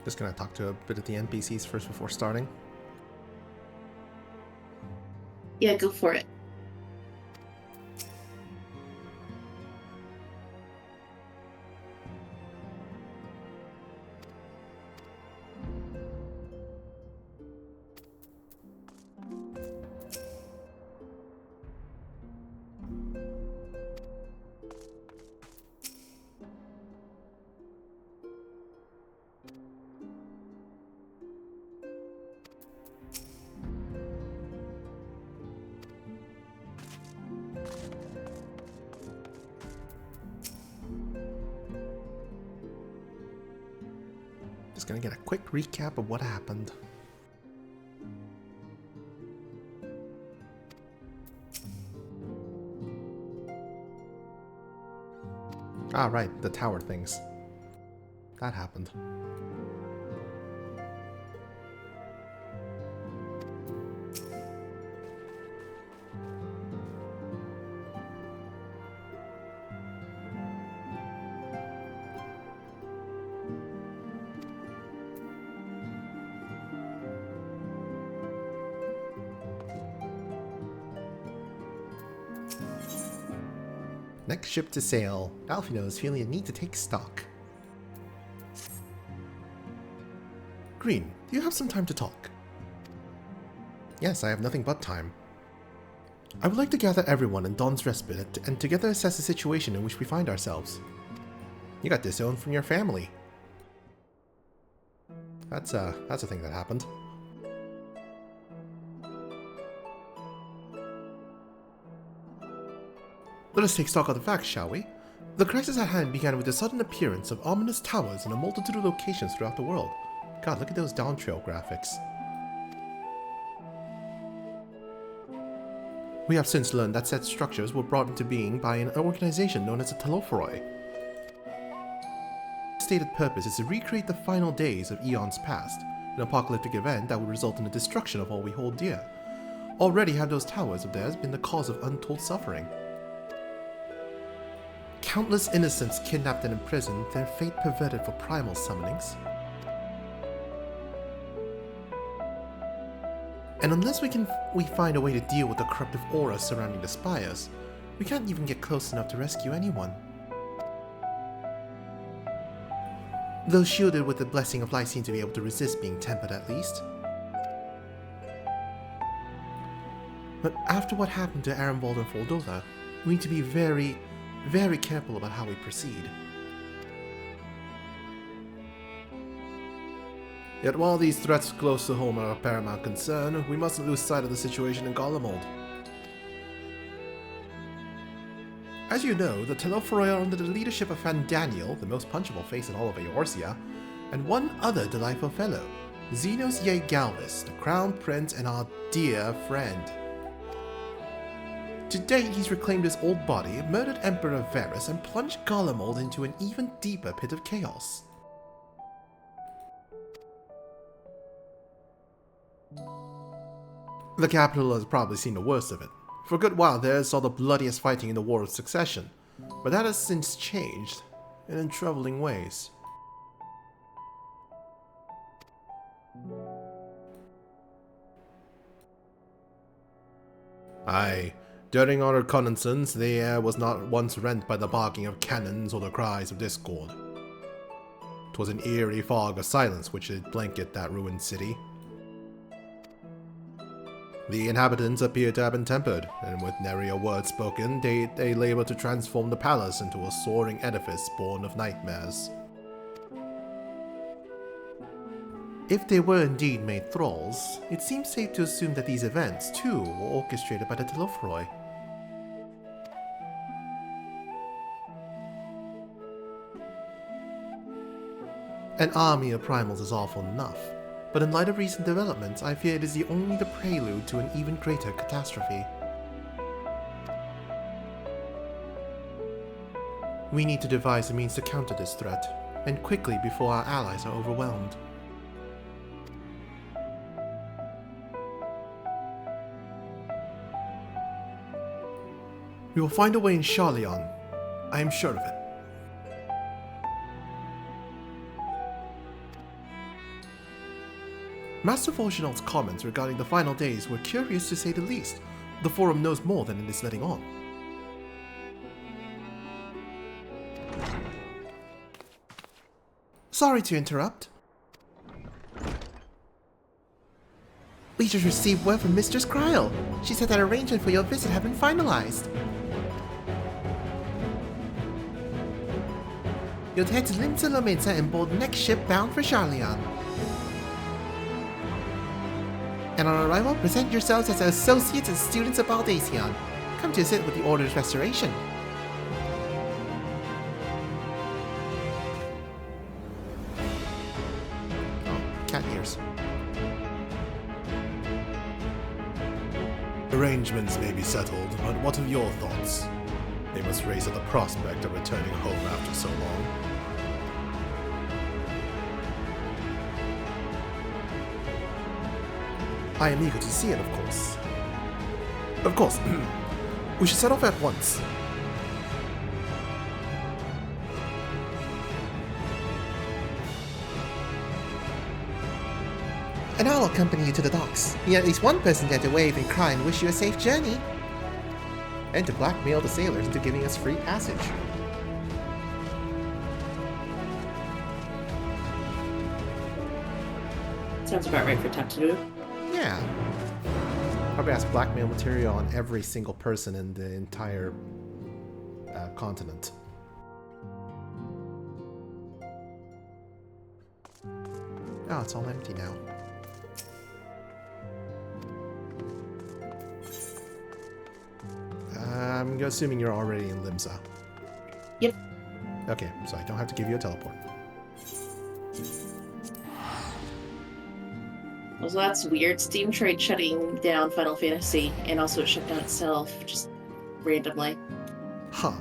Just gonna talk to a bit of the NPCs first before starting. Yeah, go for it. Just gonna get a quick recap of what happened. Ah, right, the tower things. That happened. Next ship to sail. Alfino is feeling a need to take stock. Green, do you have some time to talk? Yes, I have nothing but time. I would like to gather everyone in Dawn's Respite and together assess the situation in which we find ourselves. You got disowned from your family. That's a thing that happened. Let us take stock of the facts, shall we? The crisis at hand began with the sudden appearance of ominous towers in a multitude of locations throughout the world. God, look at those down trail graphics. We have since learned that said structures were brought into being by an organization known as the Telophoroi. Its stated purpose is to recreate the final days of eons past, an apocalyptic event that would result in the destruction of all we hold dear. Already have those towers of theirs been the cause of untold suffering. Countless innocents kidnapped and imprisoned, their fate perverted for primal summonings. And unless we find a way to deal with the corruptive aura surrounding the spires, we can't even get close enough to rescue anyone. Those shielded with the blessing of light seem to be able to resist being tempered at least. But after what happened to Arenvald and Foldola, we need to be very, very careful about how we proceed. Yet while these threats close to home are of paramount concern, we mustn't lose sight of the situation in Garlemald. As you know, the Telophoroi are under the leadership of Fandaniel, the most punchable face in all of Eorzea, and one other delightful fellow, Xenos Ye Galvis, the Crown Prince and our dear friend. To date, he's reclaimed his old body, murdered Emperor Varus, and plunged Garlemald into an even deeper pit of chaos. The capital has probably seen the worst of it. For a good while there, saw the bloodiest fighting in the War of Succession, but that has since changed, and in troubling ways. Aye, during our reconnaissance, the air was not once rent by the barking of cannons or the cries of discord. 'Twas an eerie fog of silence which had blanketed that ruined city. The inhabitants appeared to have been tempered, and with narier words spoken, they labored to transform the palace into a soaring edifice born of nightmares. If they were indeed made thralls, it seems safe to assume that these events, too, were orchestrated by the Telophoroi. An army of primals is awful enough, but in light of recent developments, I fear it is only the prelude to an even greater catastrophe. We need to devise a means to counter this threat, and quickly before our allies are overwhelmed. We will find a way in Charlion. I am sure of it. Master Volchanot's comments regarding the final days were curious to say the least. The Forum knows more than it is letting on. Sorry to interrupt. We just received word from Mistress Kryl. She said that arrangements for your visit have been finalized. You'll head to Limsa Lomensa and board the next ship bound for Charlian. And on arrival, present yourselves as associates and students of Baldacion. Come to assist with the Order's restoration. Oh, cat ears. Arrangements may be settled, but what of your thoughts? They must raise at the prospect of returning home after so long. I am eager to see it, of course. Of course. We should set off at once. And I'll accompany you to the docks. Be at least one person there to wave and cry and wish you a safe journey. And to blackmail the sailors into giving us free passage. Sounds about right for Tatsu. Yeah. Probably has blackmail material on every single person in the entire continent. Oh, it's all empty now. I'm assuming you're already in Limsa. Yep. Okay, so I don't have to give you a teleport. Well, so that's weird. Steam tried shutting down Final Fantasy, and also it shut down itself, just randomly. Huh.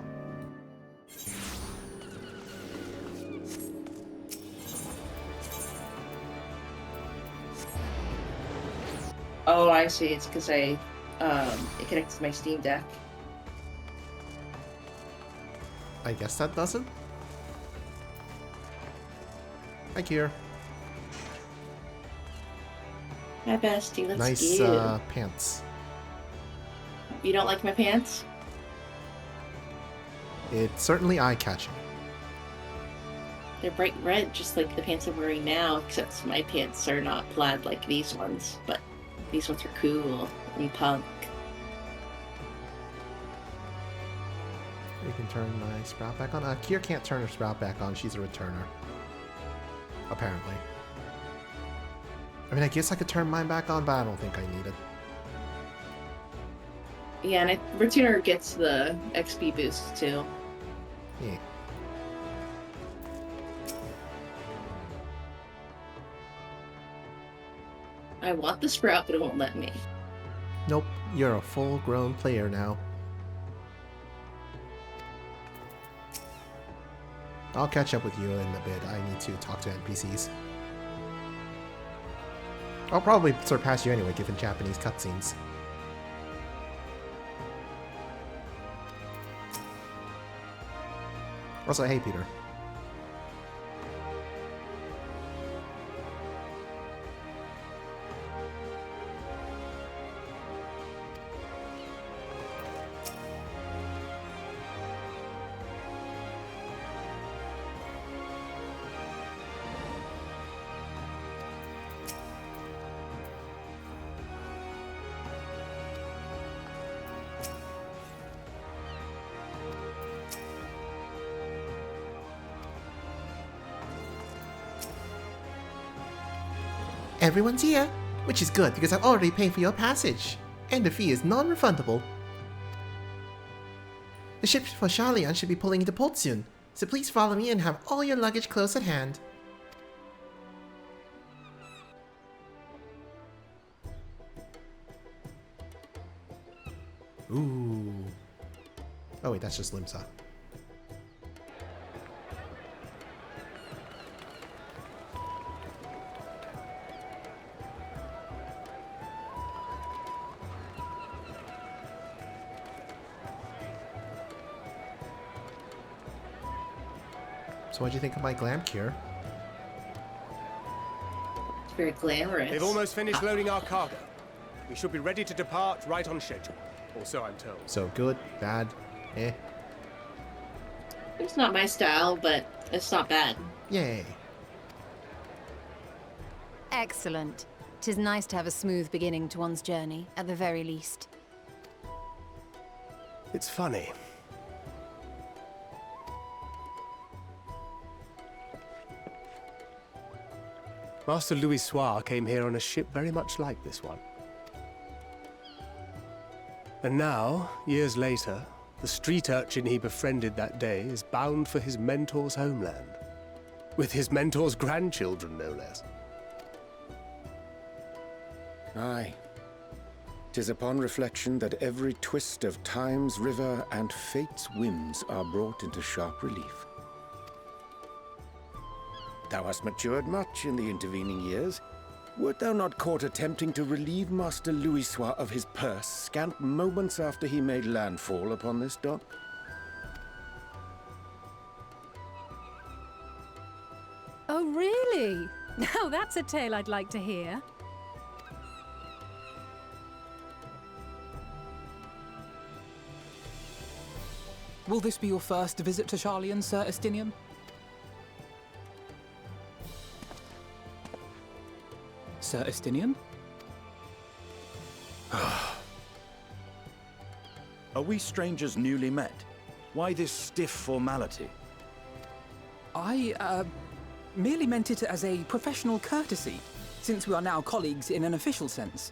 Oh, I see. It's because it connects to my Steam Deck. I guess that does it. Hi, Kier. Hi, bestie. Let's Nice go. pants. You don't like my pants? It's certainly eye-catching. They're bright red, just like the pants I'm wearing now, except my pants are not plaid like these ones, but these ones are cool and punk. You can turn my sprout back on. Kier can't turn her sprout back on. She's a returner. Apparently. I mean, I guess I could turn mine back on, but I don't think I need it. Yeah, and Retuner gets the XP boost too. Yeah. I want the sprout, but it won't let me. Nope, you're a full-grown player now. I'll catch up with you in a bit. I need to talk to NPCs. I'll probably surpass you anyway, given Japanese cutscenes. Also, hey, Peter. Everyone's here, which is good because I've already paid for your passage, and the fee is non-refundable. The ship for Charlian should be pulling into port soon, so please follow me and have all your luggage close at hand. Ooh. Oh wait, that's just Limsa. So what'd you think of my glam cure? Very glamorous. They've almost finished loading our cargo. We should be ready to depart right on schedule. Or so I'm told. So good, bad, eh? It's not my style, but it's not bad. Yay. Excellent. 'Tis nice to have a smooth beginning to one's journey, at the very least. It's funny. Master Louis Soir came here on a ship very much like this one. And now, years later, the street urchin he befriended that day is bound for his mentor's homeland. With his mentor's grandchildren, no less. Aye. 'Tis upon reflection that every twist of time's river and fate's whims are brought into sharp relief. Thou hast matured much in the intervening years. Wert thou not caught attempting to relieve Master Louis Soir of his purse scant moments after he made landfall upon this dock? Oh, really? Now that's a tale I'd like to hear. Will this be your first visit to Charlian, Sir Estinian? Sir Estinian? Are we strangers newly met? Why this stiff formality? I, merely meant it as a professional courtesy, since we are now colleagues in an official sense.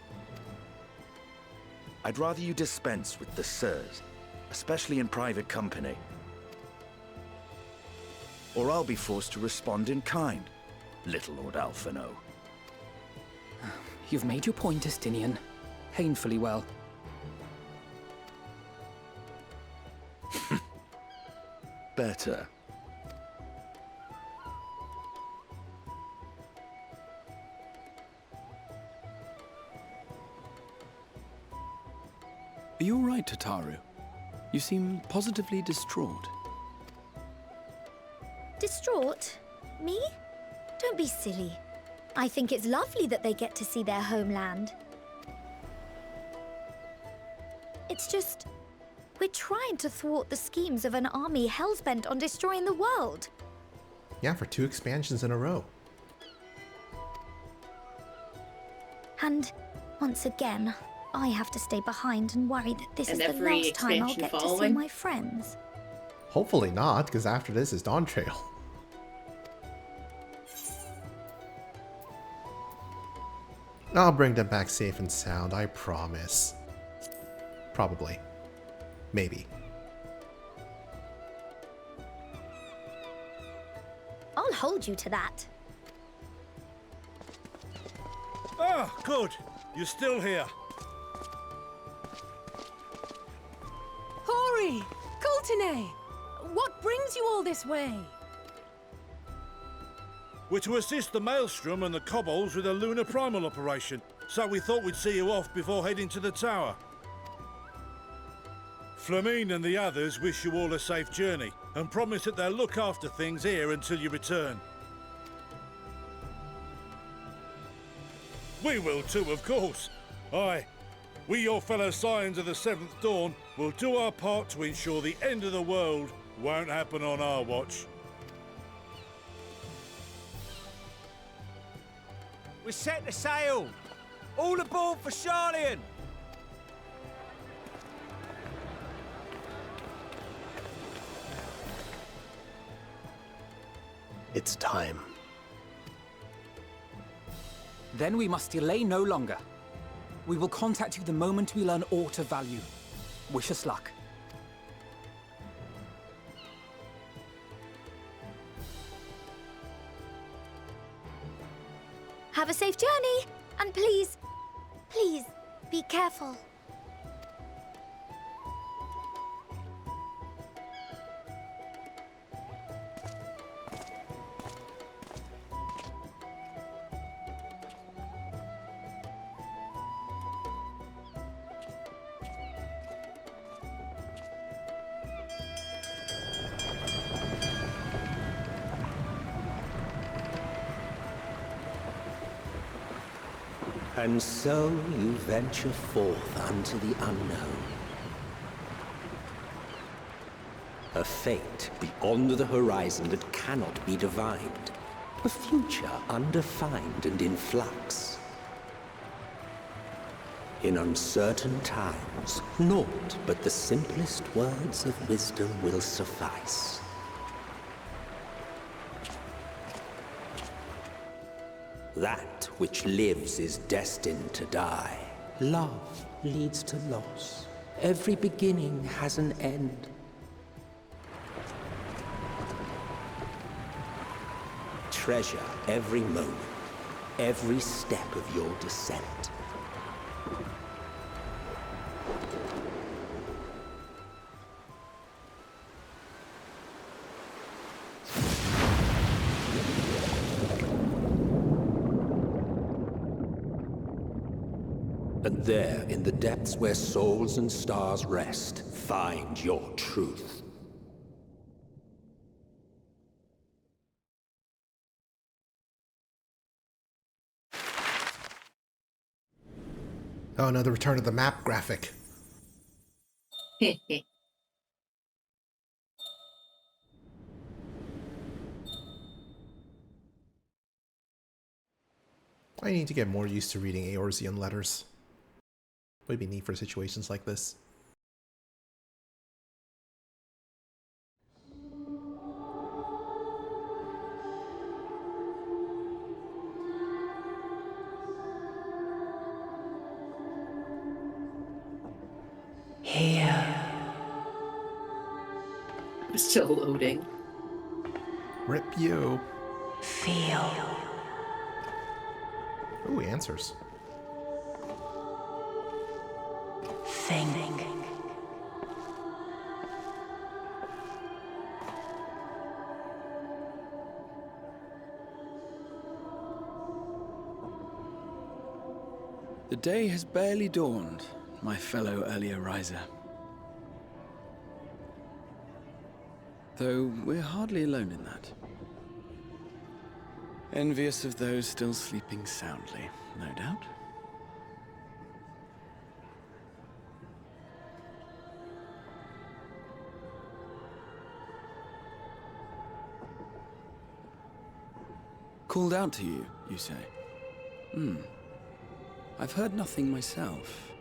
I'd rather you dispense with the sirs, especially in private company. Or I'll be forced to respond in kind, little Lord Alphino. You've made your point, Estinian. Painfully well. Better. Are you all right, Tataru? You seem positively distraught. Distraught? Me? Don't be silly. I think it's lovely that they get to see their homeland. It's just, we're trying to thwart the schemes of an army hellbent on destroying the world. Yeah, for 2 expansions in a row. And once again, I have to stay behind and worry that this And is the every last time I'll expansion get to see following? my friends. Hopefully not, because after this is Dawn Trail. I'll bring them back safe and sound, I promise. Probably. Maybe. I'll hold you to that. Ah, good. You're still here. Hori! Coulternay! What brings you all this way? We're to assist the Maelstrom and the Kobolds with a lunar primal operation, so we thought we'd see you off before heading to the tower. Flamine and the others wish you all a safe journey, and promise that they'll look after things here until you return. We will too, of course. Aye, we your fellow Scions of the Seventh Dawn will do our part to ensure the end of the world won't happen on our watch. We're set to sail! All aboard for Charlian! It's time. Then we must delay no longer. We will contact you the moment we learn aught of value. Wish us luck. Have a safe journey, and please, please, be careful. And so you venture forth unto the unknown. A fate beyond the horizon that cannot be divined. A future undefined and in flux. In uncertain times, naught but the simplest words of wisdom will suffice. That which lives is destined to die. Love leads to loss. Every beginning has an end. Treasure every moment, every step of your descent. And there, in the depths where souls and stars rest, find your truth. Oh no, the return of the map graphic. I need to get more used to reading Eorzean letters. Would be neat for situations like this. Here. I'm still loading. Rip you. Feel. Ooh, answers. Think. The day has barely dawned, my fellow earlier riser. Though we're hardly alone in that. Envious of those still sleeping soundly, no doubt. Called out to you, you say? I've heard nothing myself.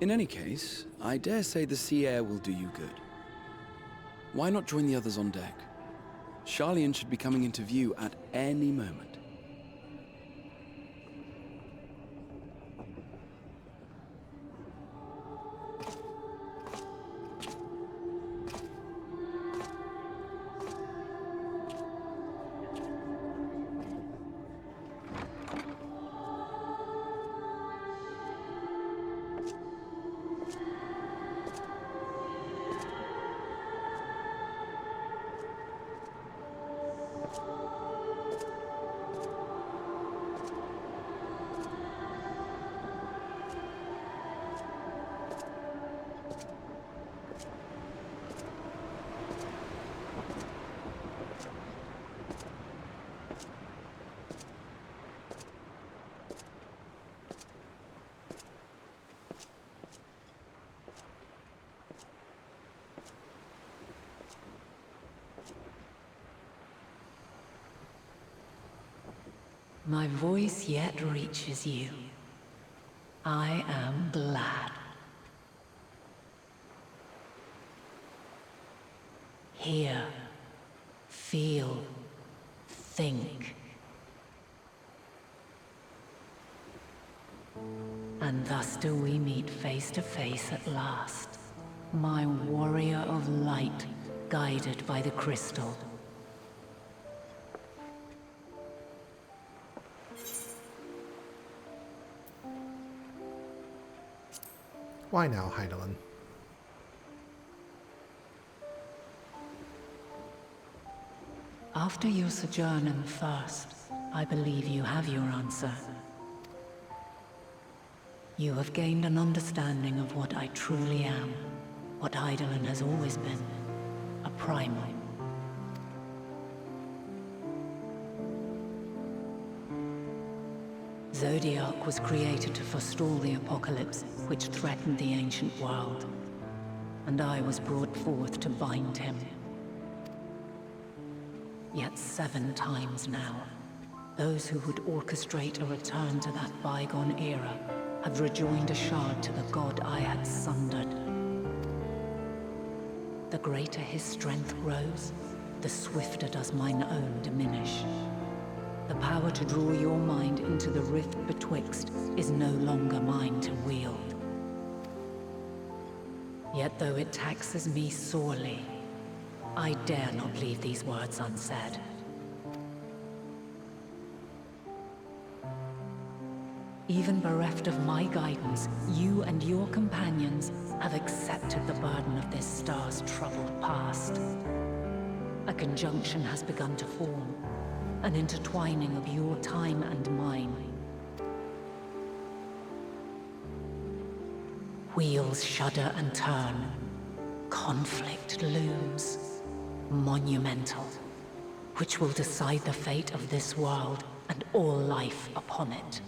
In any case, I dare say the sea air will do you good. Why not join the others on deck? Charlian should be coming into view at any moment. My voice yet reaches you. I am glad. Hear, feel, think. And thus do we meet face to face at last. My warrior of light, guided by the crystal. Why now, Heidelin? After your sojourn in the First, I believe you have your answer. You have gained an understanding of what I truly am, what Heidelin has always been, a primal. Zodiac was created to forestall the apocalypse which threatened the ancient world. And I was brought forth to bind him. Yet 7 times now, those who would orchestrate a return to that bygone era have rejoined a shard to the god I had sundered. The greater his strength grows, the swifter does mine own diminish. The power to draw your mind into the rift betwixt is no longer mine to wield. Yet though it taxes me sorely, I dare not leave these words unsaid. Even bereft of my guidance, you and your companions have accepted the burden of this star's troubled past. A conjunction has begun to form, an intertwining of your time and mine. Wheels shudder and turn. Conflict looms, monumental, which will decide the fate of this world and all life upon it.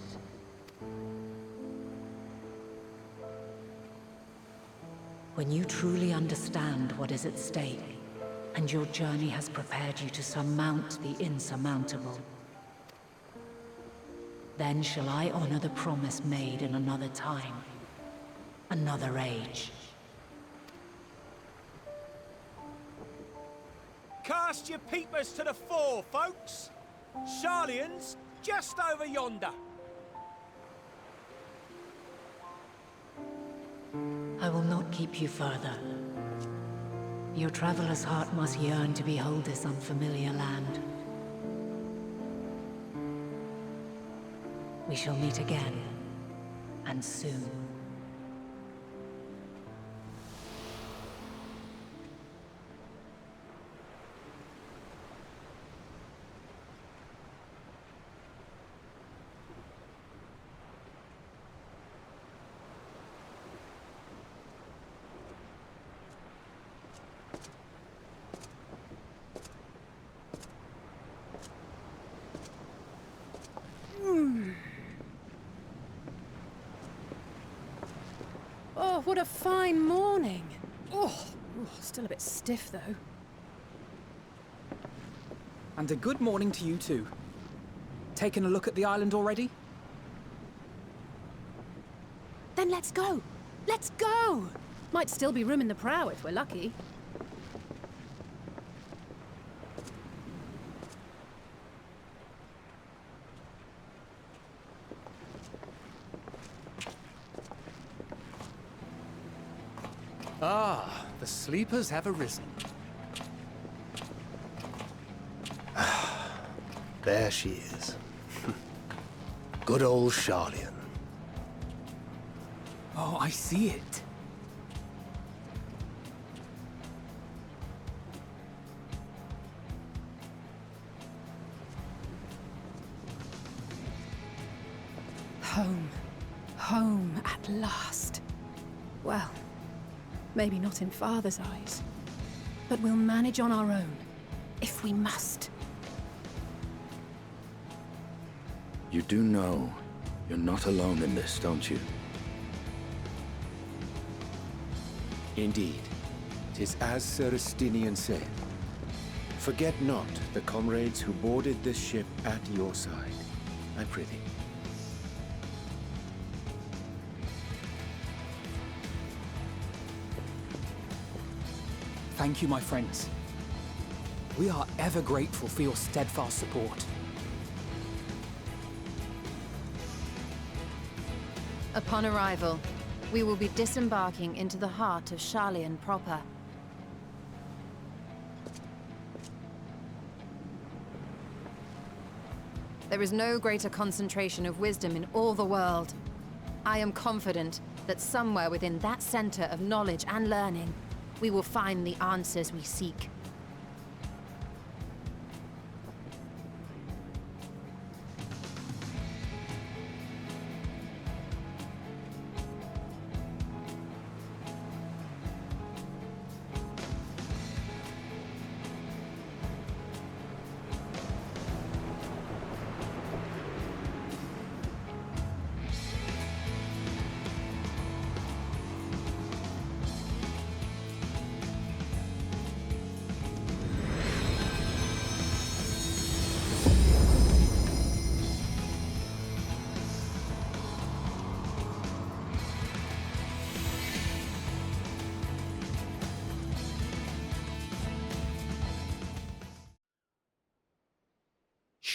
When you truly understand what is at stake, and your journey has prepared you to surmount the insurmountable, then shall I honor the promise made in another time, another age. Cast your peepers to the fore, folks! Sharlayan's just over yonder. I will not keep you further. Your traveler's heart must yearn to behold this unfamiliar land. We shall meet again, and soon. Oh, what a fine morning. Oh, still a bit stiff though. And a good morning to you too. Taking a look at the island already? Then let's go. Let's go! Might still be room in the prow if we're lucky. Ah, the sleepers have arisen. There she is. Good old Sharlayan. Oh, I see it. Home. Home at last. Well, maybe not in Father's eyes, but we'll manage on our own, if we must. You do know you're not alone in this, don't you? Indeed. 'Tis as Sir Estinian said. Forget not the comrades who boarded this ship at your side, I prithee. Thank you, my friends. We are ever grateful for your steadfast support. Upon arrival, we will be disembarking into the heart of Sharlayan proper. There is no greater concentration of wisdom in all the world. I am confident that somewhere within that center of knowledge and learning, we will find the answers we seek.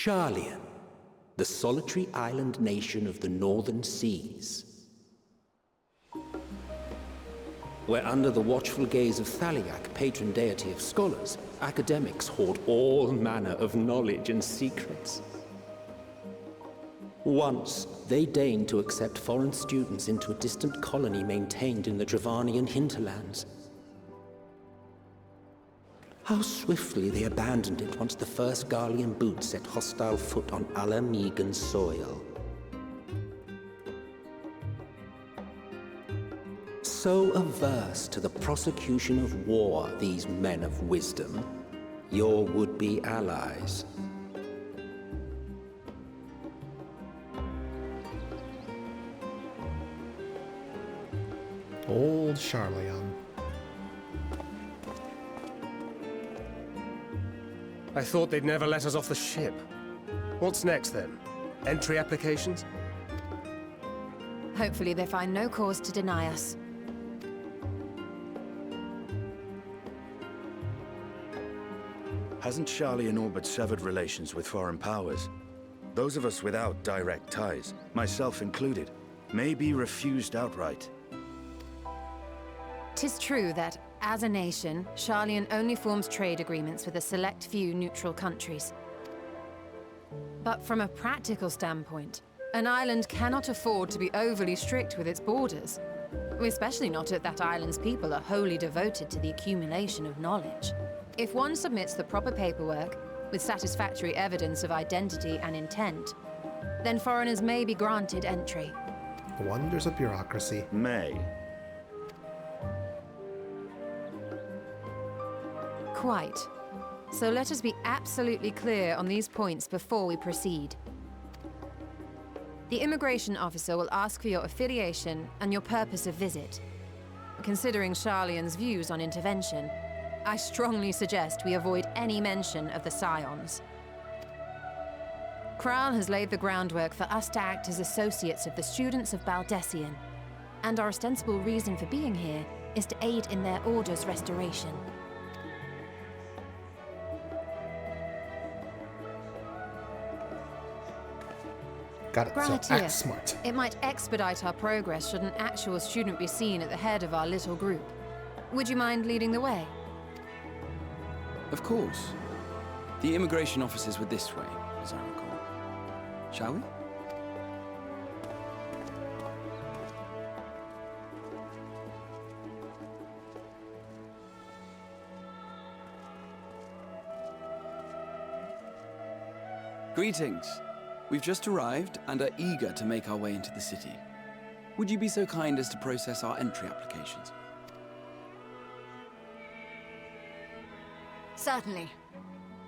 Sharlian, the solitary island nation of the northern seas. Where under the watchful gaze of Thaliak, patron deity of scholars, academics hoard all manner of knowledge and secrets. Once, they deigned to accept foreign students into a distant colony maintained in the Dravanian hinterlands. How swiftly they abandoned it once the first Garlean boot set hostile foot on Alamegan soil. So averse to the prosecution of war, these men of wisdom, your would-be allies. Old Sharlayan. I thought they'd never let us off the ship. What's next, then? Entry applications? Hopefully they find no cause to deny us. Hasn't Sharlian all but severed relations with foreign powers? Those of us without direct ties, myself included, may be refused outright. 'Tis true that, as a nation, Sharlian only forms trade agreements with a select few neutral countries. But from a practical standpoint, an island cannot afford to be overly strict with its borders, especially not if that island's people are wholly devoted to the accumulation of knowledge. If one submits the proper paperwork, with satisfactory evidence of identity and intent, then foreigners may be granted entry. Wonders of bureaucracy. May. Quite. So let us be absolutely clear on these points before we proceed. The immigration officer will ask for your affiliation and your purpose of visit. Considering Sharlian's views on intervention, I strongly suggest we avoid any mention of the Scions. Kral has laid the groundwork for us to act as associates of the students of Baldessian, and our ostensible reason for being here is to aid in their order's restoration. Got it, so Granatia, act smart. it might expedite our progress should an actual student be seen at the head of our little group. Would you mind leading the way? Of course. The immigration officers were this way, as I recall. Shall we? Greetings. We've just arrived and are eager to make our way into the city. Would you be so kind as to process our entry applications? Certainly.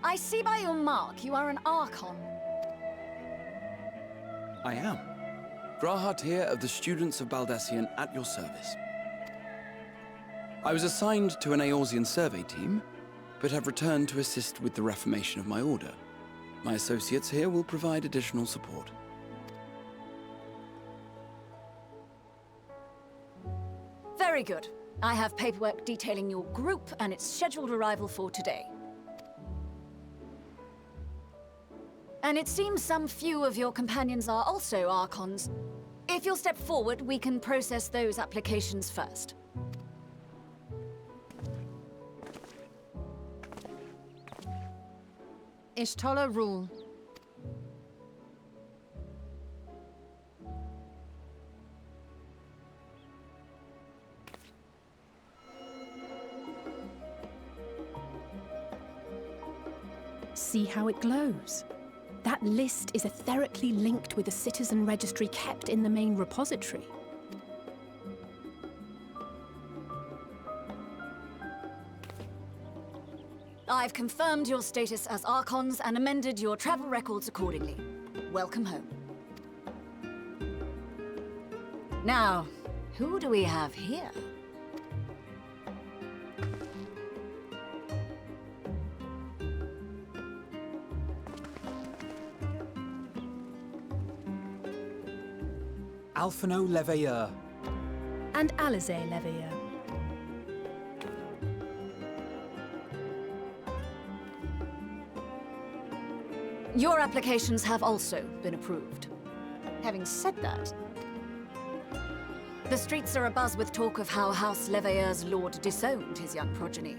I see by your mark you are an Archon. I am. Graha Tyr of the Students of Baldessian at your service. I was assigned to an Eorzean survey team, but have returned to assist with the reformation of my order. My associates here will provide additional support. Very good. I have paperwork detailing your group and its scheduled arrival for today. And it seems some few of your companions are also Archons. If you'll step forward, we can process those applications first. Ishtola rule. See how it glows? That list is etherically linked with the citizen registry kept in the main repository. I've confirmed your status as Archons and amended your travel records accordingly. Welcome home. Now, who do we have here? Alphino Leveilleur. And Alize Leveilleur. Your applications have also been approved. Having said that, the streets are abuzz with talk of how House Leveilleur's lord disowned his young progeny.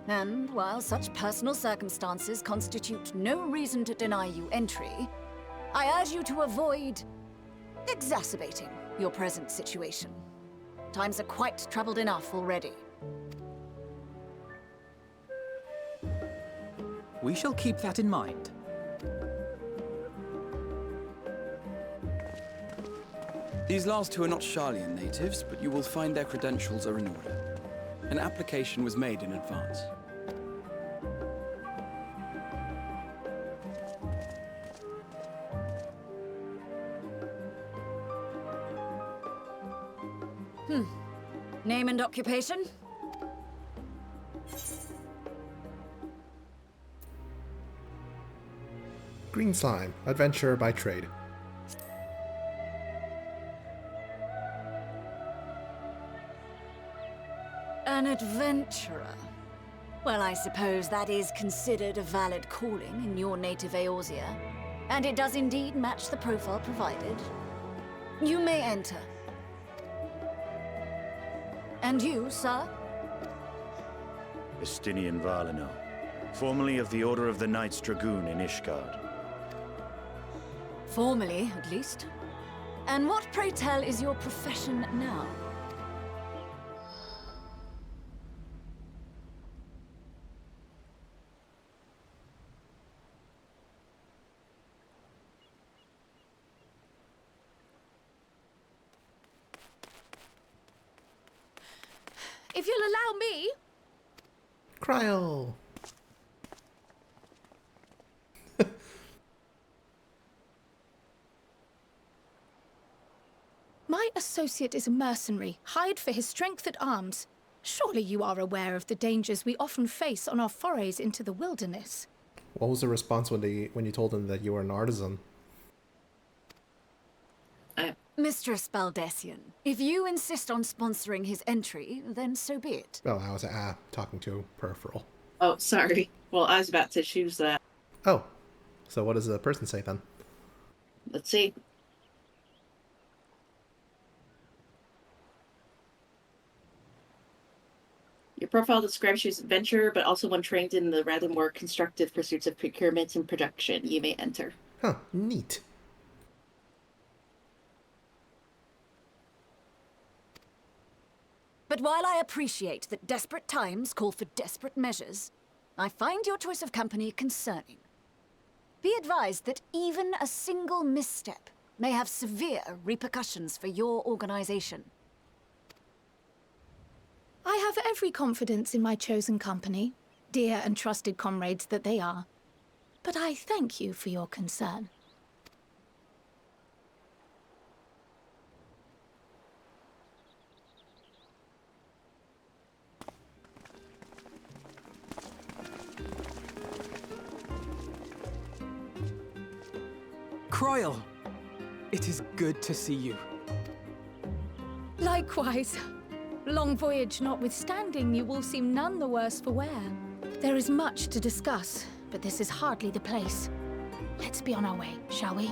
And while such personal circumstances constitute no reason to deny you entry, I urge you to avoid exacerbating your present situation. Times are quite troubled enough already. We shall keep that in mind. These last two are not Sharlayan natives, but you will find their credentials are in order. An application was made in advance. Name and occupation? Green Slime, adventurer by trade. An adventurer. Well, I suppose that is considered a valid calling in your native Eorzea. And it does indeed match the profile provided. You may enter. And you, sir? Estinian Valino, formerly of the Order of the Knights Dragoon in Ishgard. Formally, at least. And what, pray tell, is your profession now? If you'll allow me... Cryo! My associate is a mercenary, hired for his strength at arms. Surely you are aware of the dangers we often face on our forays into the wilderness. What was the response when you told them that you were an artisan? Mistress Baldessian, if you insist on sponsoring his entry, then so be it. Well, I was talking to peripheral. Oh, sorry. Well, I was about to choose that. Oh, so what does the person say then? Let's see. Your profile describes you as an adventurer, but also one trained in the rather more constructive pursuits of procurement and production. You may enter. Huh, neat. But while I appreciate that desperate times call for desperate measures, I find your choice of company concerning. Be advised that even a single misstep may have severe repercussions for your organization. I have every confidence in my chosen company, dear and trusted comrades that they are. But I thank you for your concern. Croyle! It is good to see you. Likewise. Long voyage notwithstanding, you will seem none the worse for wear. There is much to discuss, but this is hardly the place. Let's be on our way, shall we?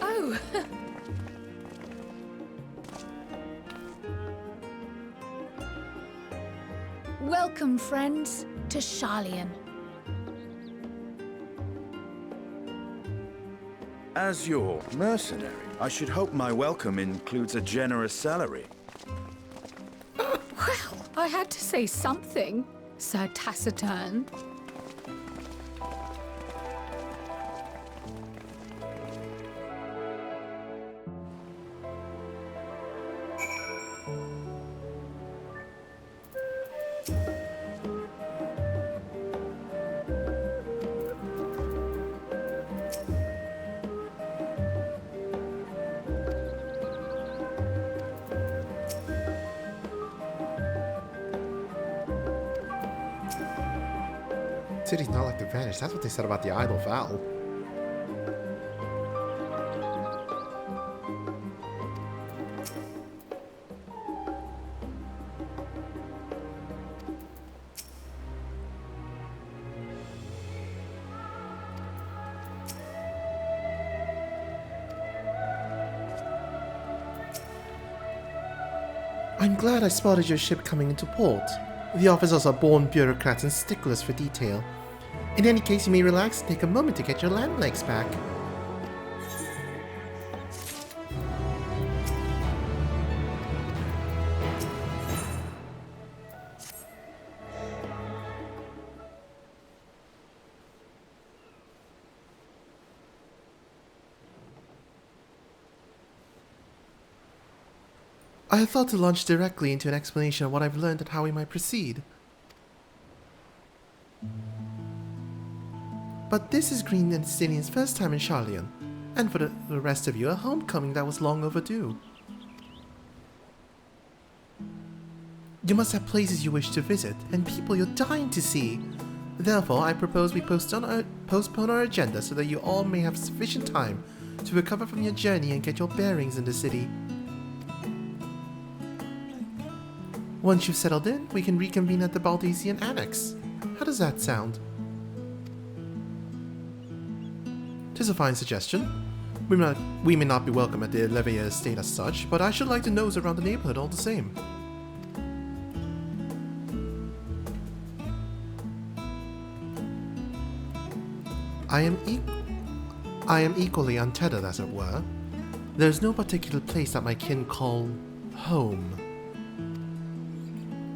Oh! Welcome, friends, to Sharlayan. As your mercenary, I should hope my welcome includes a generous salary. Well, I had to say something, Sir Taciturn. City's not like the Vanish. That's what they said about the Idle Val. I'm glad I spotted your ship coming into port. The officers are born bureaucrats and sticklers for detail. In any case, you may relax and take a moment to get your land legs back. I had thought to launch directly into an explanation of what I've learned and how we might proceed. But this is Green and Stinian's first time in Charlian, and for the rest of you, a homecoming that was long overdue. You must have places you wish to visit, and people you're dying to see. Therefore, I propose we postpone our agenda so that you all may have sufficient time to recover from your journey and get your bearings in the city. Once you've settled in, we can reconvene at the Baldesian Annex. How does that sound? 'Tis a fine suggestion. We may not be welcome at the Levier estate as such, but I should like to nose around the neighborhood all the same. I am equally untethered, as it were. There is no particular place that my kin call home.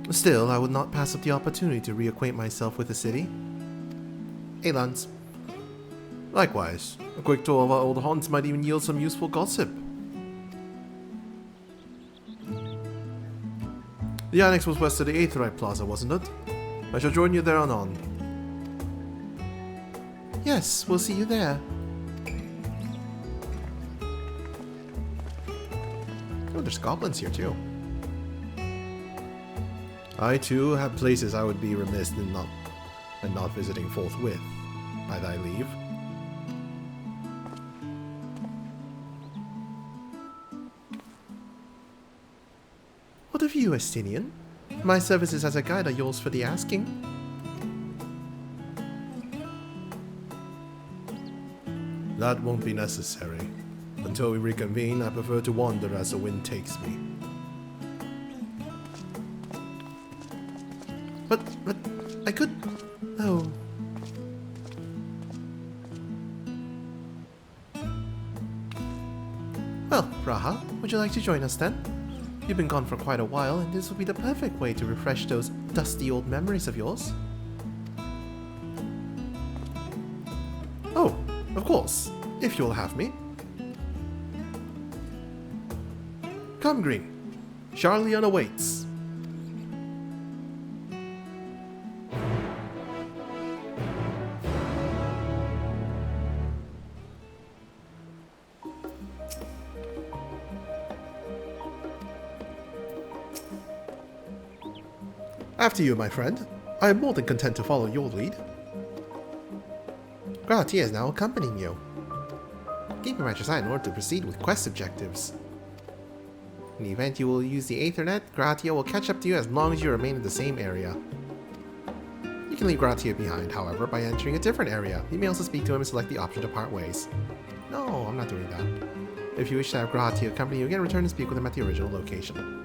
Still, I would not pass up the opportunity to reacquaint myself with the city. Hey, Lance. Likewise, a quick tour of our old haunts might even yield some useful gossip. The annex was west of the Aetherite Plaza, wasn't it? I shall join you there anon. Yes, we'll see you there. Oh, there's goblins here too. I too have places I would be remiss in not visiting forthwith, by thy leave. What of you, Estinian? My services as a guide are yours for the asking. That won't be necessary. Until we reconvene, I prefer to wander as the wind takes me. But I could... Oh. Well, Raha, would you like to join us then? You've been gone for quite a while, and this will be the perfect way to refresh those dusty old memories of yours. Oh, of course, if you'll have me. Come, Green. Charlian awaits. After you, my friend. I am more than content to follow your lead. Gratia is now accompanying you. Keep him at your side in order to proceed with quest objectives. In the event you will use the Aethernet, Gratia will catch up to you as long as you remain in the same area. You can leave Gratia behind, however, by entering a different area. You may also speak to him and select the option to part ways. No, I'm not doing that. If you wish to have Gratia accompany you again, return and speak with him at the original location.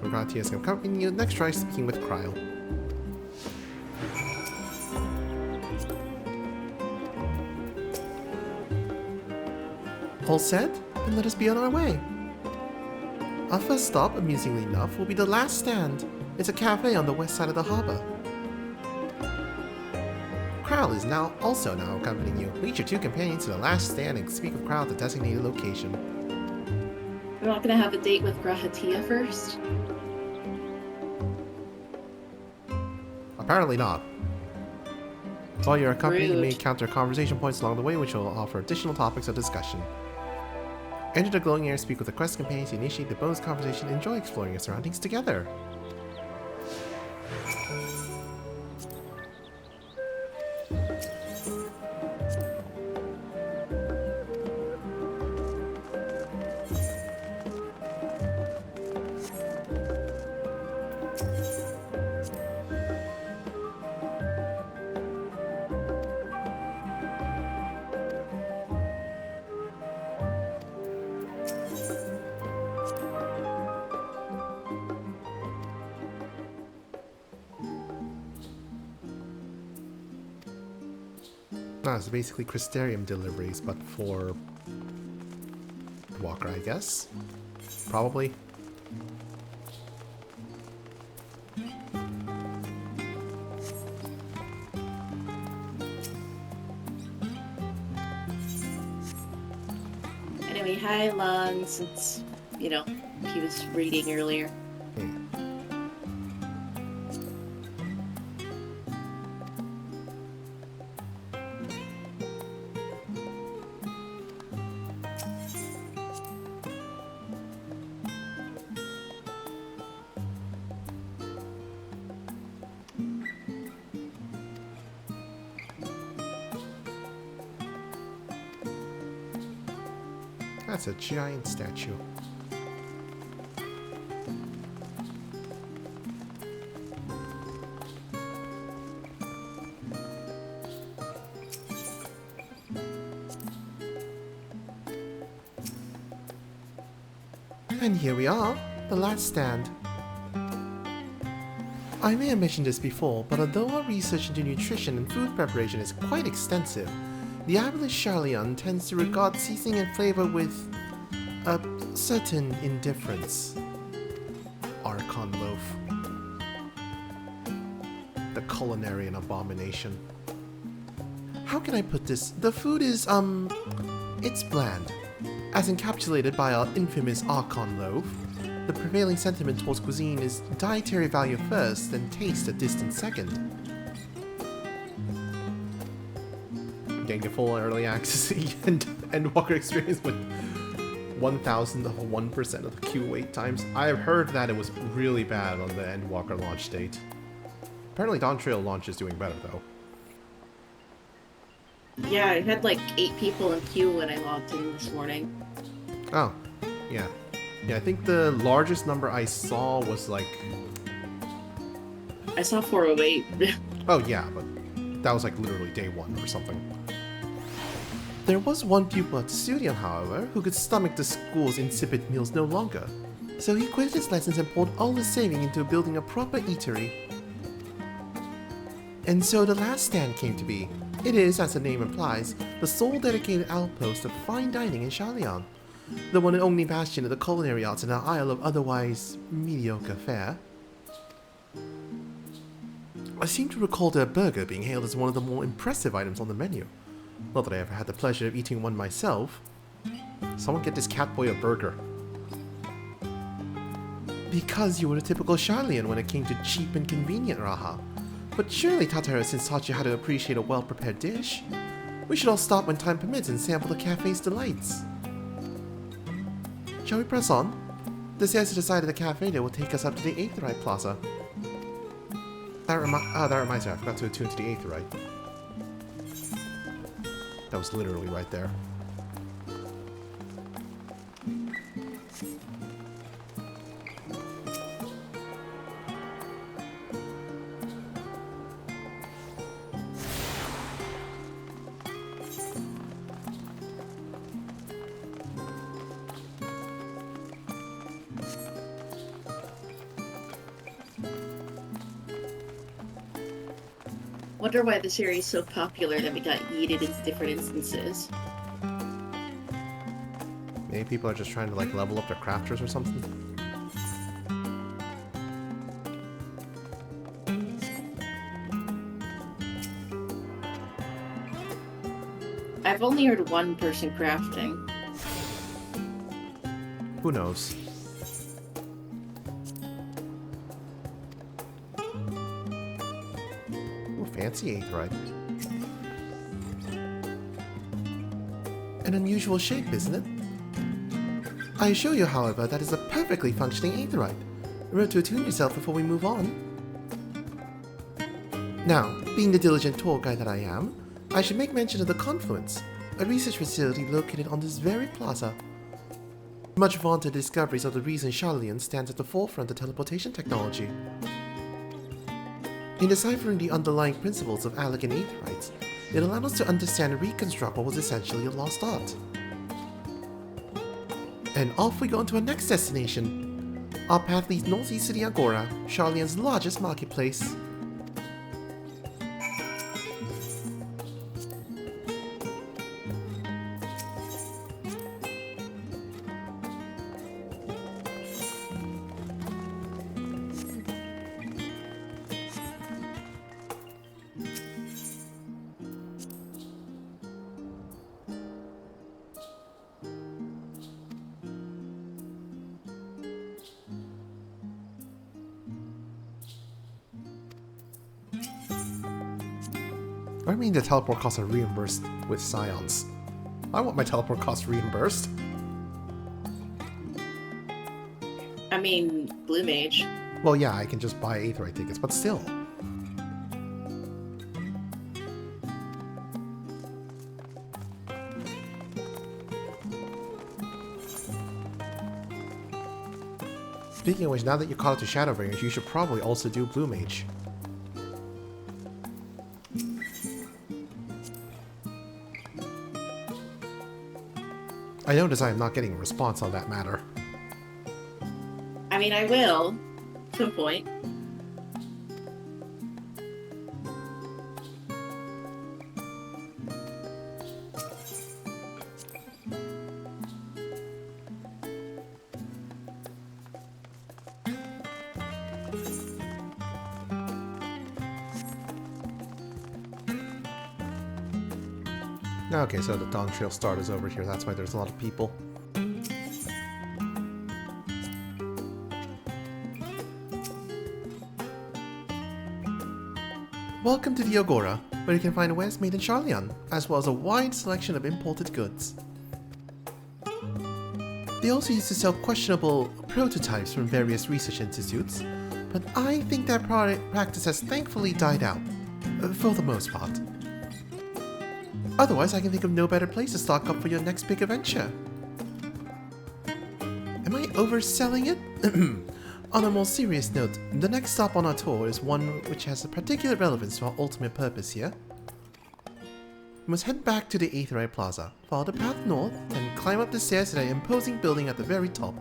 When Gratia is accompanying you, next try speaking with Cryle. All set? Then let us be on our way. Our first stop, amusingly enough, will be the last stand. It's a cafe on the west side of the harbor. Cryle is also now accompanying you. Lead your two companions to the last stand and speak with Cryle at the designated location. We're not gonna have a date with Grahatia first? Apparently not. While you're accompanied, you may encounter conversation points along the way which will offer additional topics of discussion. Enter the glowing area, speak with the quest companions, initiate the bonus conversation, and enjoy exploring your surroundings together. Ah, it's basically Crystarium deliveries, but for Walker, I guess? Probably. Anyway, hi Lon, since, you know, he was reading earlier. That's a giant statue. And here we are, the last stand. I may have mentioned this before, but although our research into nutrition and food preparation is quite extensive, the average Charlian tends to regard seasoning and flavor with a certain indifference. Archon loaf. The culinary abomination. How can I put this? The food is, it's bland. As encapsulated by our infamous Archon loaf, the prevailing sentiment towards cuisine is dietary value first, then taste a distant second. Getting a full early access and Endwalker experience with 1,001% of the queue wait times. I have heard that it was really bad on the Endwalker launch date. Apparently Dawn Trail launch is doing better though. Yeah, I had like 8 people in queue when I logged in this morning. Oh, yeah. Yeah, I think the largest number I saw was like... I saw 408. Oh yeah, but that was like literally day 1 or something. There was one pupil at the studio, however, who could stomach the school's insipid meals no longer. So he quitted his lessons and poured all his saving into building a proper eatery. And so the last stand came to be. It is, as the name implies, the sole dedicated outpost of fine dining in Charlian, the one and only bastion of the culinary arts in our isle of otherwise mediocre fare. I seem to recall their burger being hailed as one of the more impressive items on the menu. Not that I ever had the pleasure of eating one myself. Someone get this catboy a burger. Because you were a typical Charlian when it came to cheap and convenient Raha. But surely Tatara has since taught you how to appreciate a well-prepared dish. We should all stop when time permits and sample the cafe's delights. Shall we press on? The stairs to the side of the cafe there will take us up to the Aetheryte Plaza. That reminds me, I forgot to attune to the Aetheryte. That was literally right there. Wonder why the series is so popular that we got yeeted into different instances. Maybe people are just trying to like level up their crafters or something. I've only heard one person crafting. Who knows? Fancy Aetheryte. An unusual shape, isn't it? I assure you, however, that is a perfectly functioning Aetheryte. Remember to attune yourself before we move on. Now, being the diligent tour guide that I am, I should make mention of the Confluence, a research facility located on this very plaza. Much vaunted discoveries are the reason Charlian stands at the forefront of teleportation technology. In deciphering the underlying principles of elegant Aetherites, it allowed us to understand and reconstruct what was essentially a lost art. And off we go into our next destination. Our path leads northeast to the Agora, Charlian's largest marketplace. I mean the teleport costs are reimbursed with scions. I want my teleport costs reimbursed. I mean, Blue Mage. Well, yeah, I can just buy Aetheryte tickets, but still. Speaking of which, now that you're caught up to Shadowbringers, you should probably also do Blue Mage. I notice I am not getting a response on that matter. I mean, I will, at some point. Okay, so the Dawn Trail start is over here, that's why there's a lot of people. Welcome to the Agora, where you can find wares made in Charlion, as well as a wide selection of imported goods. They also used to sell questionable prototypes from various research institutes, but I think that practice has thankfully died out, for the most part. Otherwise, I can think of no better place to stock up for your next big adventure. Am I overselling it? On a more serious note, the next stop on our tour is one which has a particular relevance to our ultimate purpose here. We must head back to the Aetheryte Plaza, follow the path north, and climb up the stairs to the imposing building at the very top.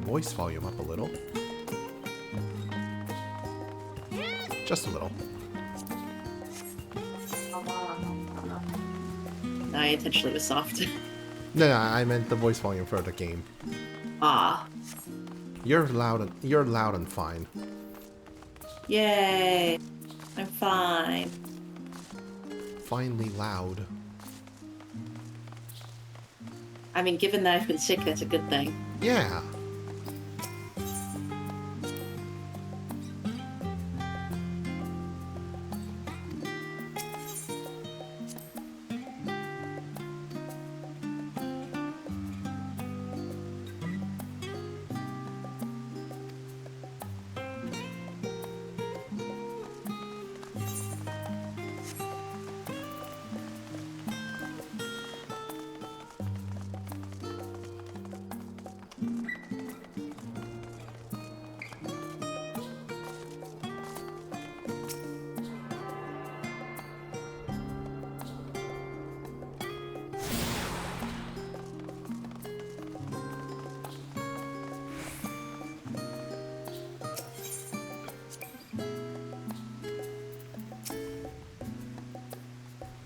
Voice volume up a little. Just a little. I intentionally was soft. No, I meant the voice volume for the game. Ah. You're loud and fine. Yay. I'm fine. Finally loud. I mean, given that I've been sick, that's a good thing. Yeah.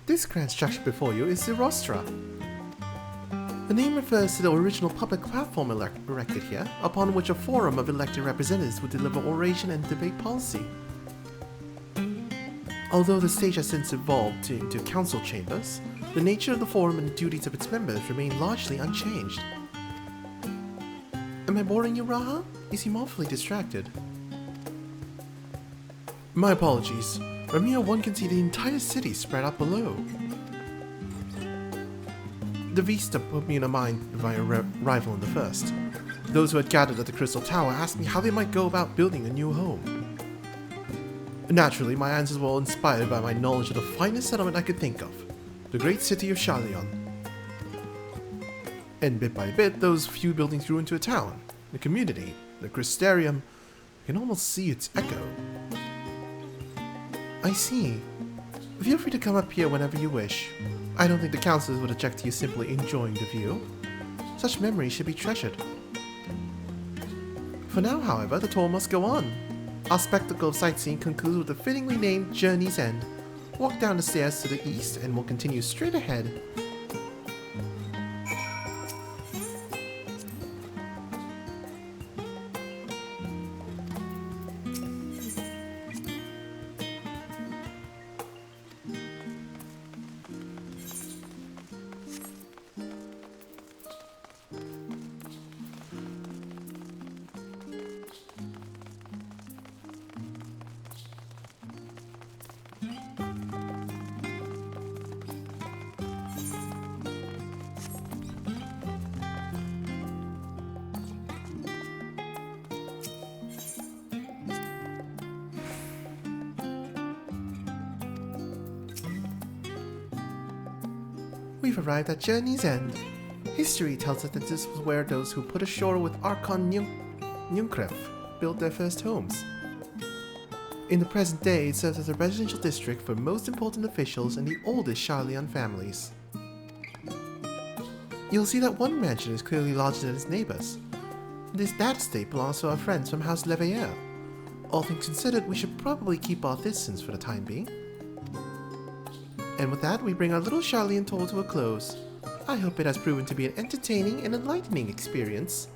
This grand structure before you is the Rostra. The name refers to the original public platform erected here, upon which a forum of elected representatives would deliver oration and debate policy. Although the stage has since evolved into council chambers, the nature of the forum and the duties of its members remain largely unchanged. Am I boring you, Raha? You seem awfully distracted. My apologies. Ramia 1 can see the entire city spread out below. The vista put me in a mind of my arrival in the first. Those who had gathered at the Crystal Tower asked me how they might go about building a new home. Naturally, my answers were all inspired by my knowledge of the finest settlement I could think of, the great city of Charlion. And bit by bit, those few buildings grew into a town, a community, the Crystarium. You can almost see its echo. I see. Feel free to come up here whenever you wish. I don't think the councillors would object to you simply enjoying the view. Such memories should be treasured. For now, however, the tour must go on. Our spectacle of sightseeing concludes with the fittingly named Journey's End. Walk down the stairs to the east and we'll continue straight ahead. we've arrived at Journey's End. History tells us that this was where those who put ashore with Archon Nunkref built their first homes. In the present day, it serves as a residential district for most important officials and the oldest Charlian families. You'll see that one mansion is clearly larger than its neighbors. That estate belongs to our friends from House Leveilleur. All things considered, we should probably keep our distance for the time being. And with that, we bring our little Charlian tour to a close. I hope it has proven to be an entertaining and enlightening experience.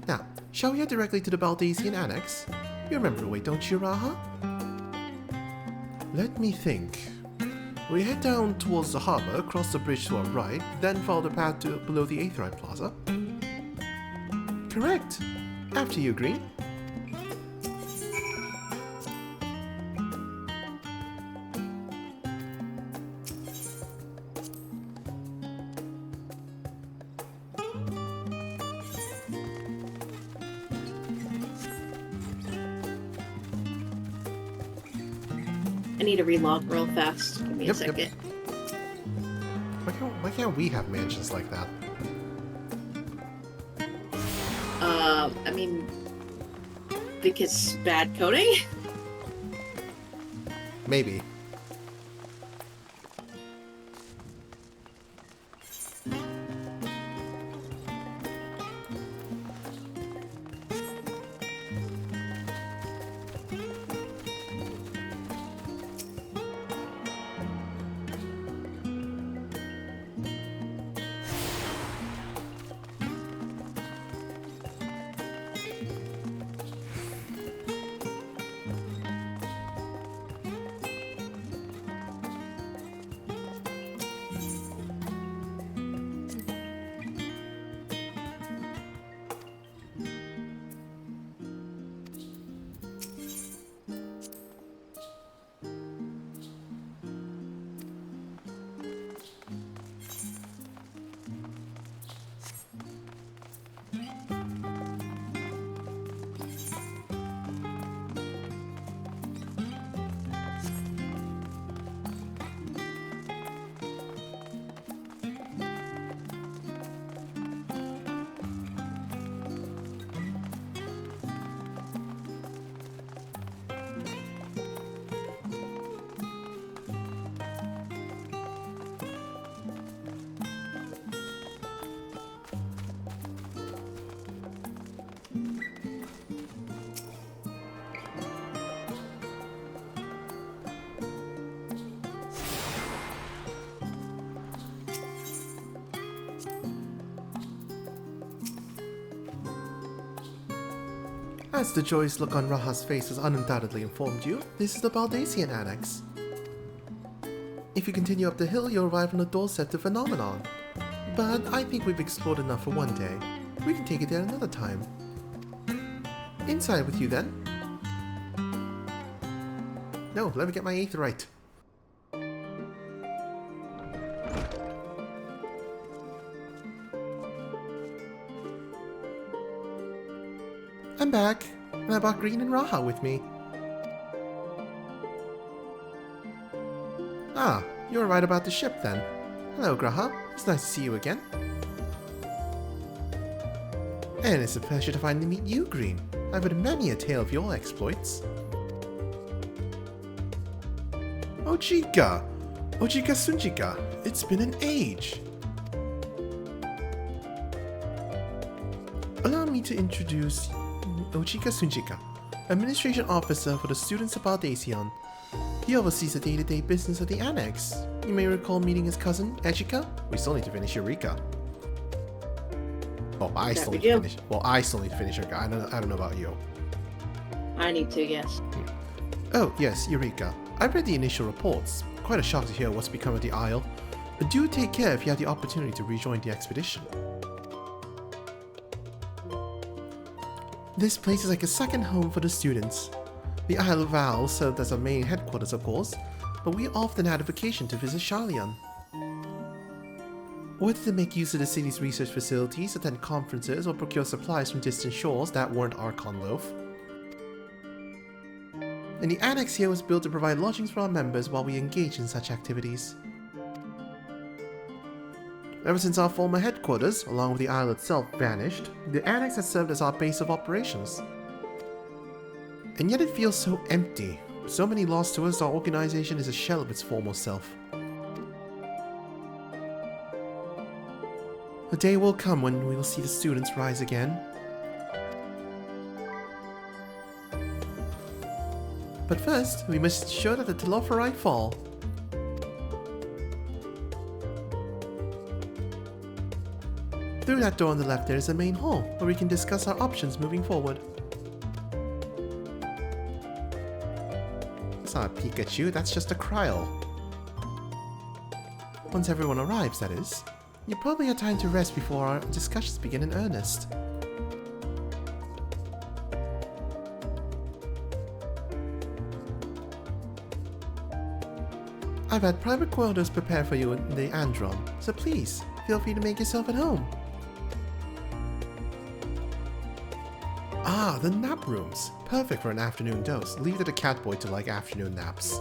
Now, shall we head directly to the Baldassian Annex? You remember the way, don't you, Raha? Let me think. We head down towards the harbor, cross the bridge to our right, then follow the path to below the Aetherite Plaza. Correct. After you, Green. I need to relog real fast. Give me a second. Yep. Why can't we have mansions like that? I mean, because bad coding? Maybe. As the joyous look on Raha's face has undoubtedly informed you, this is the Baldassian Annex. If you continue up the hill, you'll arrive on the doorstep to Phenomenon. But I think we've explored enough for one day. We can take it there another time. Inside with you then. No, let me get my Aetherite. I'm back, and I brought Green and Raha with me. Ah, you're right about the ship then. Hello, Graha. It's nice to see you again. And it's a pleasure to finally meet you, Green. I've heard many a tale of your exploits. Ojika! Ojika Sunjika! It's been an age! Allow me to introduce Ojika Sunjika, Administration Officer for the students of Baldassian. He oversees the day-to-day business of the Annex. You may recall meeting his cousin, Ejika. We still need to finish Eureka. Well, I still need to finish Eureka. I don't know about you. I need to, yes. Oh, yes, Eureka. I read the initial reports. Quite a shock to hear what's become of the Isle. But do take care if you have the opportunity to rejoin the expedition. This place is like a second home for the students. The Isle of Val served as our main headquarters, of course, but we often had a vacation to visit Charlian. Whether to make use of the city's research facilities, attend conferences, or procure supplies from distant shores that weren't Archon loaf. And the annex here was built to provide lodgings for our members while we engage in such activities. Ever since our former headquarters, along with the isle itself, vanished, the annex has served as our base of operations. And yet it feels so empty. With so many lost to us, our organization is a shell of its former self. A day will come when we will see the students rise again. But first, we must show that the Telophori fall. Through that door on the left there is a main hall, where we can discuss our options moving forward. That's not a Pikachu, that's just a Kryl. Once everyone arrives, that is. You probably have time to rest before our discussions begin in earnest. I've had private quarters prepared for you in the Andron, so please, feel free to make yourself at home. Ah, the nap rooms. Perfect for an afternoon dose. Leave it to the catboy to like afternoon naps.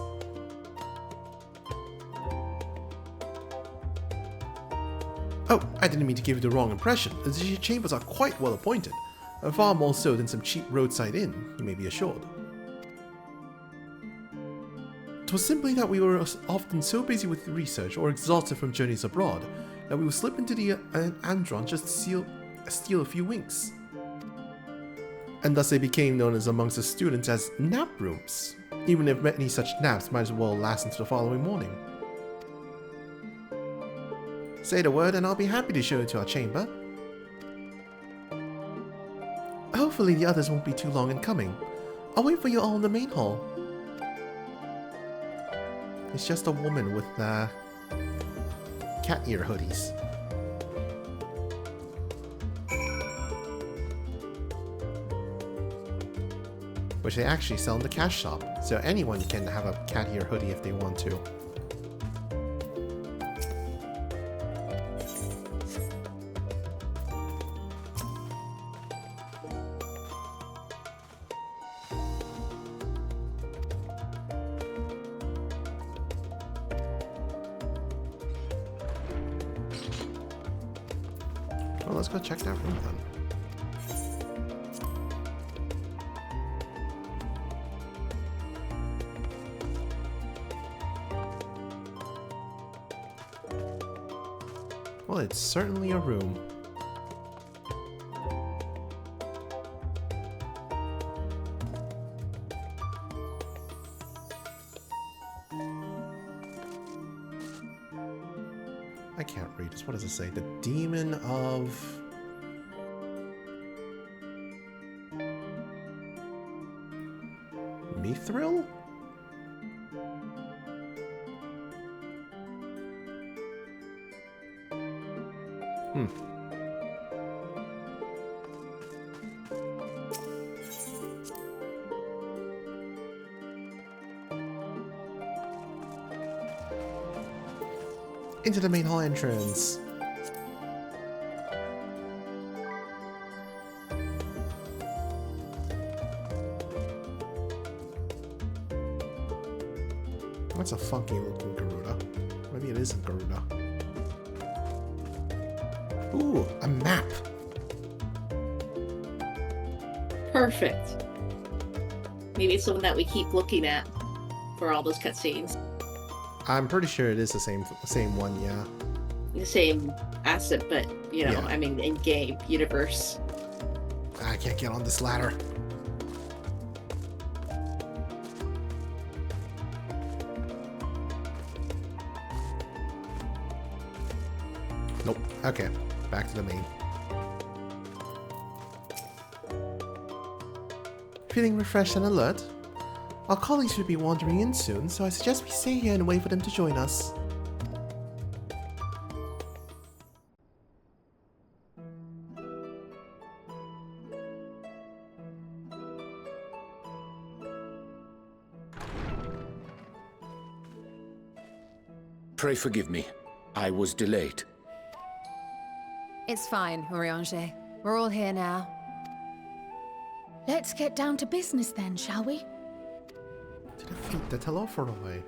Oh, I didn't mean to give you the wrong impression. The chambers are quite well appointed. Far more so than some cheap roadside inn, you may be assured. It was simply that we were often so busy with research or exhausted from journeys abroad that we would slip into the Andron just to steal a few winks. And thus they became known as amongst the students as nap rooms, even if many such naps might as well last until the following morning. Say the word and I'll be happy to show you to our chamber. Hopefully the others won't be too long in coming. I'll wait for you all in the main hall. It's just a woman with cat ear hoodies. Which they actually sell in the cash shop, so anyone can have a cat ear hoodie if they want to. Well, let's go check that room then. Well, it's certainly a room. I can't read this. What does it say? The Demon of... Mithril? Into the main hall entrance. That's a funky looking Garuda. Maybe it isn't Garuda. Ooh, a map. Perfect. Maybe it's the one that we keep looking at for all those cutscenes. I'm pretty sure it is the same one, yeah. The same asset, but, you know, Yeah. I mean, in-game universe. I can't get on this ladder. Nope. Okay, back to the main. Feeling refreshed and alert? Our colleagues should be wandering in soon, so I suggest we stay here and wait for them to join us. Pray forgive me. I was delayed. It's fine, Urianger. We're all here now. Let's get down to business then, shall we? To defeat the Telophori.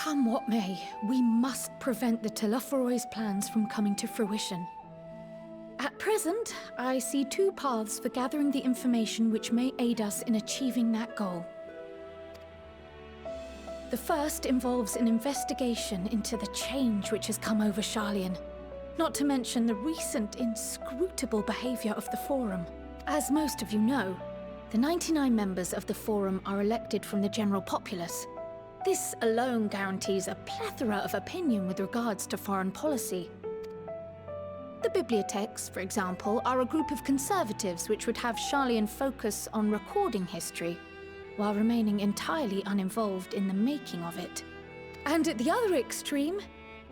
Come what may, we must prevent the Telophoroi's plans from coming to fruition. At present, I see two paths for gathering the information which may aid us in achieving that goal. The first involves an investigation into the change which has come over Sharlayan, not to mention the recent inscrutable behavior of the Forum. As most of you know, the 99 members of the Forum are elected from the general populace. This alone guarantees a plethora of opinion with regards to foreign policy. The bibliotheques, for example, are a group of conservatives which would have Sharlayan focus on recording history, while remaining entirely uninvolved in the making of it. And at the other extreme,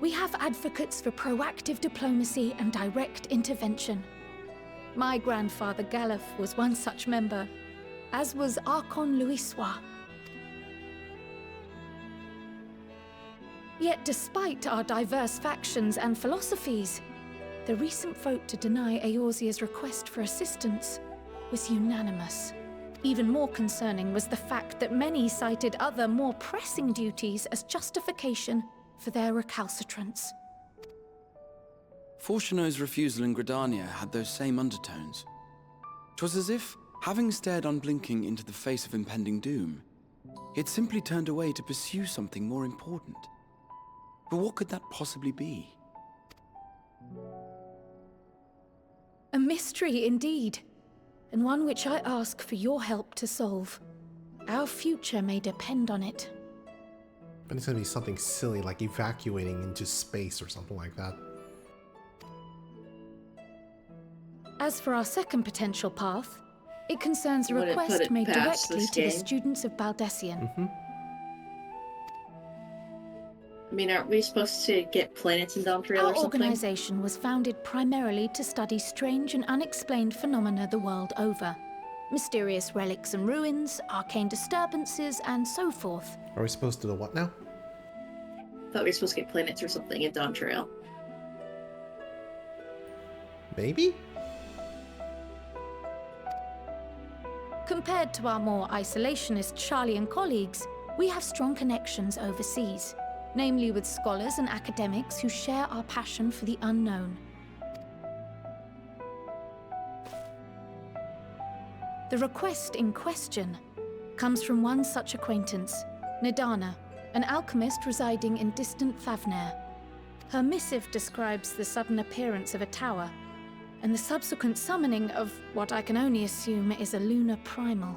we have advocates for proactive diplomacy and direct intervention. My grandfather Galef was one such member, as was Archon Louisois. Yet despite our diverse factions and philosophies, the recent vote to deny Eorzea's request for assistance was unanimous. Even more concerning was the fact that many cited other, more pressing duties as justification for their recalcitrance. Fortuno's refusal in Gridania had those same undertones. 'Twas as if, having stared unblinking into the face of impending doom, he had simply turned away to pursue something more important. But what could that possibly be? A mystery indeed, and one which I ask for your help to solve. Our future may depend on it. But it's gonna be something silly like evacuating into space or something like that. As for our second potential path, it concerns a Wouldn't put request it made past directly this to the game. students of Baldessian. I mean, aren't we supposed to get planets in Dawntrail Our or something? organization was founded primarily to study strange and unexplained phenomena the world over. Mysterious relics and ruins, arcane disturbances, and so forth. Are we supposed to do what now? Thought we were supposed to get planets or something in Dawntrail. Maybe? Compared to our more isolationist Sharlayan colleagues, we have strong connections overseas, namely with scholars and academics who share our passion for the unknown. The request in question comes from one such acquaintance, Nidana, an alchemist residing in distant Favner. Her missive describes the sudden appearance of a tower, and the subsequent summoning of what I can only assume is a lunar primal.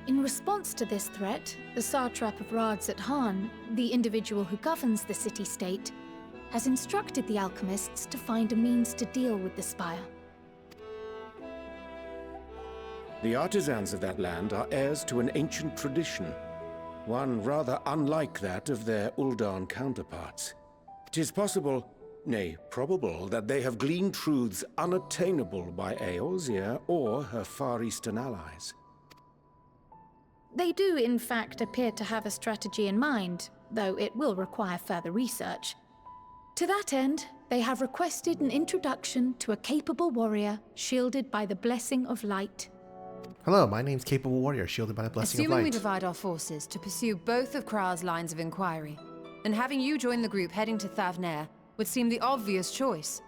In response to this threat, the satrap of Radzat-Han, the individual who governs the city-state, has instructed the alchemists to find a means to deal with the spire. The artisans of that land are heirs to an ancient tradition, one rather unlike that of their Uldan counterparts. 'Tis possible, nay, probable, that they have gleaned truths unattainable by Eorzea or her Far Eastern allies. They do, in fact, appear to have a strategy in mind, though it will require further research. To that end, they have requested an introduction to a capable warrior shielded by the blessing of light. Hello, my name's Capable Warrior, shielded by the blessing of Assuming we light. divide our forces to pursue both of Krar's lines of inquiry, then having you join the group heading to Thavnair would seem the obvious choice.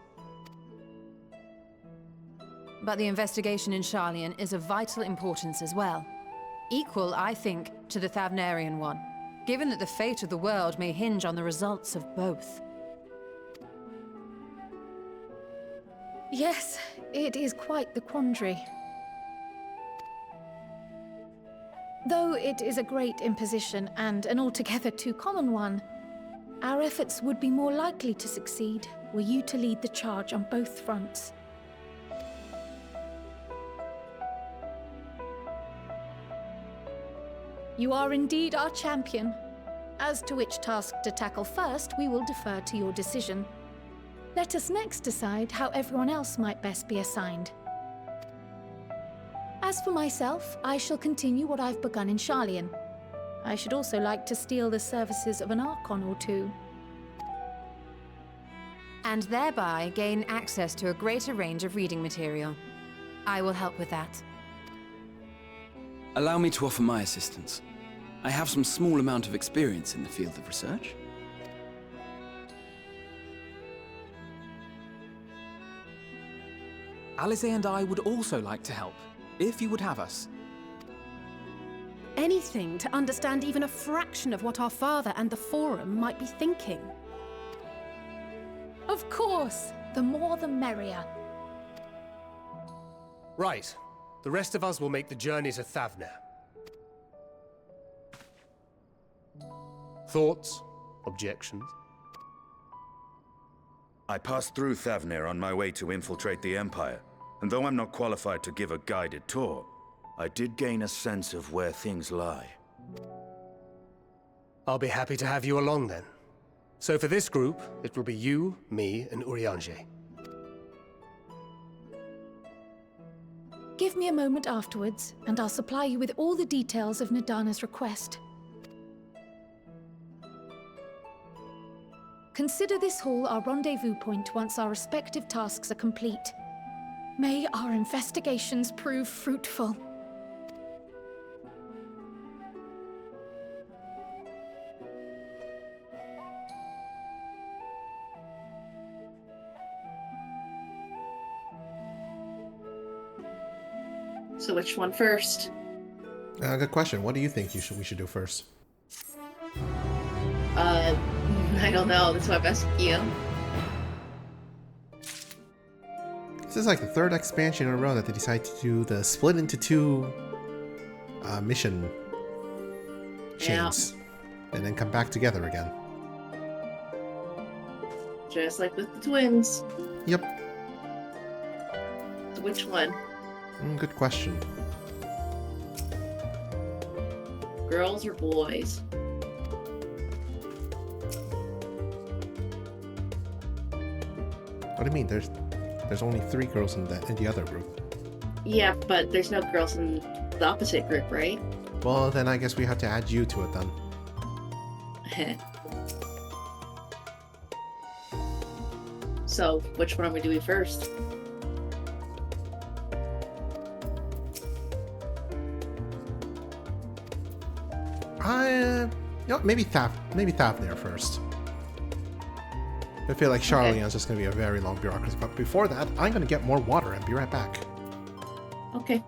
But the investigation in Sharlayan is of vital importance as well. Equal, I think, to the Thavnarian one, given that the fate of the world may hinge on the results of both. Yes, it is quite the quandary. Though it is a great imposition and an altogether too common one, our efforts would be more likely to succeed were you to lead the charge on both fronts. You are indeed our champion. As to which task to tackle first, we will defer to your decision. Let us next decide how everyone else might best be assigned. As for myself, I shall continue what I've begun in Sharlayan. I should also like to steal the services of an Archon or two. And thereby gain access to a greater range of reading material. I will help with that. Allow me to offer my assistance. I have some small amount of experience in the field of research. Alize and I would also like to help, if you would have us. Anything to understand even a fraction of what our father and the Forum might be thinking. Of course! The more the merrier. Right. The rest of us will make the journey to Thavner. Thoughts? Objections? I passed through Thavner on my way to infiltrate the Empire, and though I'm not qualified to give a guided tour, I did gain a sense of where things lie. I'll be happy to have you along then. So for this group, it will be you, me, and Urianger. Give me a moment afterwards, and I'll supply you with all the details of Nadana's request. Consider this hall our rendezvous point once our respective tasks are complete. May our investigations prove fruitful. So which one first? Good question. What do you think we should do first? I don't know. That's why I'm asking you. This is like the third expansion in a row that they decide to do the split into two mission chains, and then come back together again. Just like with the twins. Yep. So which one? Good question. Girls or boys? What do you mean? There's only 3 girls in the other group. Yeah, but there's no girls in the opposite group, right? Well, then I guess we have to add you to it then. So, which one are we doing first? Maybe Thavner first. I feel like Charlion's just going to be a very long bureaucracy, but before that, I'm going to get more water and be right back. Okay.